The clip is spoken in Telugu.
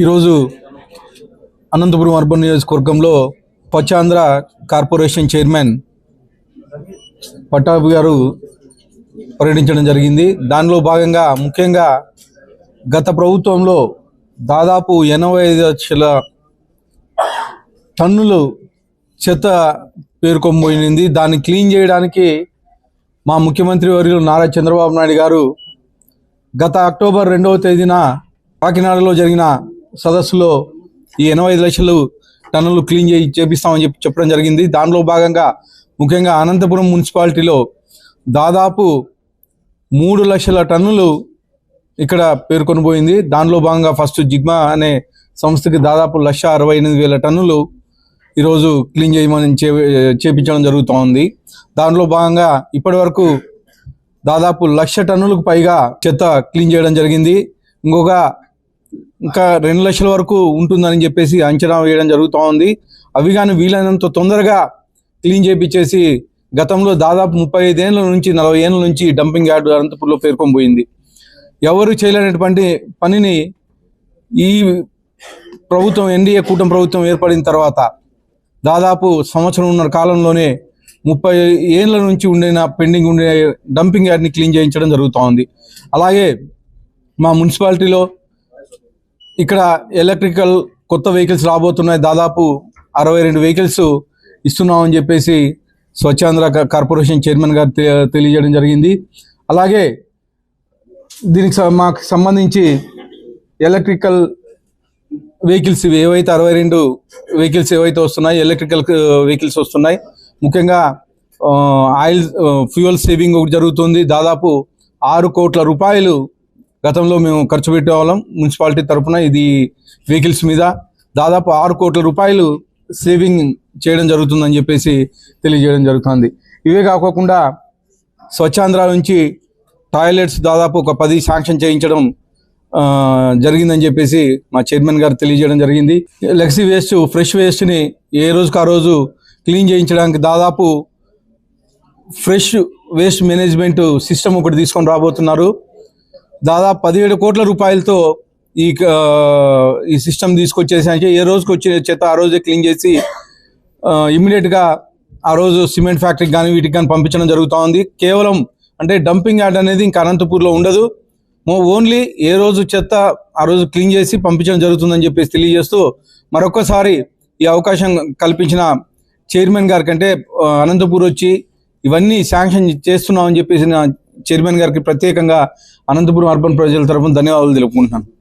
ఈరోజు అనంతపురం అర్బన్ నియోజకవర్గంలో పచ్చాంధ్ర కార్పొరేషన్ చైర్మన్ పట్టాభి గారు పర్యటించడం జరిగింది. దానిలో భాగంగా ముఖ్యంగా గత ప్రభుత్వంలో దాదాపు 85 లక్షల టన్నులు చెత్త పేరుకొనిపోయింది. దాన్ని క్లీన్ చేయడానికి మా ముఖ్యమంత్రి వర్యులు నారా చంద్రబాబు నాయుడు గారు గత అక్టోబర్ 2వ తేదీన కాకినాడలో జరిగిన సదస్సులో ఈ 85 లక్షలు టన్నులు క్లీన్ చేపిస్తామని చెప్పడం జరిగింది. దానిలో భాగంగా ముఖ్యంగా అనంతపురం మున్సిపాలిటీలో దాదాపు 3 లక్షల టన్నులు ఇక్కడ పేర్కొని పోయింది. దానిలో భాగంగా ఫస్ట్ జిగ్మా అనే సంస్థకి దాదాపు 1,68,000 టన్నులు ఈరోజు క్లీన్ చేయమని చేపించడం జరుగుతూ ఉంది. దానిలో భాగంగా ఇప్పటి వరకు దాదాపు 1,00,000 టన్నులకు పైగా చెత్త క్లీన్ చేయడం జరిగింది. ఇంకా 2 లక్షల వరకు ఉంటుందని చెప్పేసి అంచనా వేయడం జరుగుతూ ఉంది. అవి కానీ వీలైనంత తొందరగా క్లీన్ చేపించేసి గతంలో దాదాపు 35 ఏళ్ళ నుంచి 40 ఏళ్ళ నుంచి డంపింగ్ యార్డ్ అనంతపూర్లో పేర్కొని పోయింది. ఎవరు చేయలేనటువంటి పనిని ఈ ప్రభుత్వం ఎన్డీఏ కూటమి ప్రభుత్వం ఏర్పడిన తర్వాత దాదాపు సంవత్సరంన్నర కాలంలోనే 30 ఏళ్ళ నుంచి పెండింగ్ ఉండే డంపింగ్ యార్డ్ని క్లీన్ చేయించడం జరుగుతూ ఉంది. అలాగే మా మున్సిపాలిటీలో ఇక్కడ ఎలక్ట్రికల్ కొత్త వెహికల్స్ రాబోతున్నాయి. దాదాపు 62 వెహికల్స్ ఇస్తున్నామని చెప్పేసి స్వచ్ఛాంధ్ర కార్పొరేషన్ చైర్మన్ గారు తెలియజేయడం జరిగింది. అలాగే దీనికి మాకు సంబంధించి ఎలక్ట్రికల్ వెహికల్స్ ఏవైతే 62 వెహికల్స్ ఏవైతే వస్తున్నాయి, ఎలక్ట్రికల్ వెహికల్స్ వస్తున్నాయి. ముఖ్యంగా ఆయిల్ ఫ్యూయల్ సేవింగ్ ఒకటి జరుగుతుంది. దాదాపు 6 కోట్ల రూపాయలు గతంలో మేము ఖర్చు పెట్టేవాళ్ళం మున్సిపాలిటీ తరఫున. ఇది వెహికల్స్ మీద దాదాపు 6 కోట్ల రూపాయలు సేవింగ్ చేయడం జరుగుతుందని చెప్పేసి తెలియజేయడం జరుగుతుంది. ఇవే కాకుండా స్వచ్ఛాంధ్ర నుంచి టాయిలెట్స్ దాదాపు ఒక 10 శాంక్షన్ చేయించడం జరిగిందని చెప్పేసి మా చైర్మన్ గారు తెలియజేయడం జరిగింది. లెగసీ వేస్ట్, ఫ్రెష్ వేస్ట్ని ఏ రోజుకి ఆ రోజు క్లీన్ చేయించడానికి దాదాపు ఫ్రెష్ వేస్ట్ మేనేజ్మెంట్ సిస్టమ్ ఒకటి తీసుకొని రాబోతున్నారు. దాదాపు 17 కోట్ల రూపాయలతో ఈ సిస్టమ్ తీసుకొచ్చేసి ఏ రోజుకి వచ్చే చెత్త ఆ రోజే క్లీన్ చేసి ఇమ్మీడియట్గా ఆ రోజు సిమెంట్ ఫ్యాక్టరీకి కానీ వీటికి కానీ పంపించడం జరుగుతూ ఉంది. కేవలం అంటే డంపింగ్ యార్డ్ అనేది ఇంకా అనంతపూర్లో ఉండదు. ఓన్లీ ఏ రోజు చెత్త ఆ రోజు క్లీన్ చేసి పంపించడం జరుగుతుందని చెప్పేసి తెలియజేస్తూ మరొకసారి ఈ అవకాశం కల్పించిన చైర్మన్ గారికి, అంటే అనంతపూర్ వచ్చి ఇవన్నీ శాంక్షన్ చేస్తున్నామని చెప్పేసి చైర్మన్ గారికి ప్రత్యేకంగా అనంతపురం అర్బన్ ప్రజల తరఫున ధన్యవాదాలు తెలుపుకుంటున్నాను.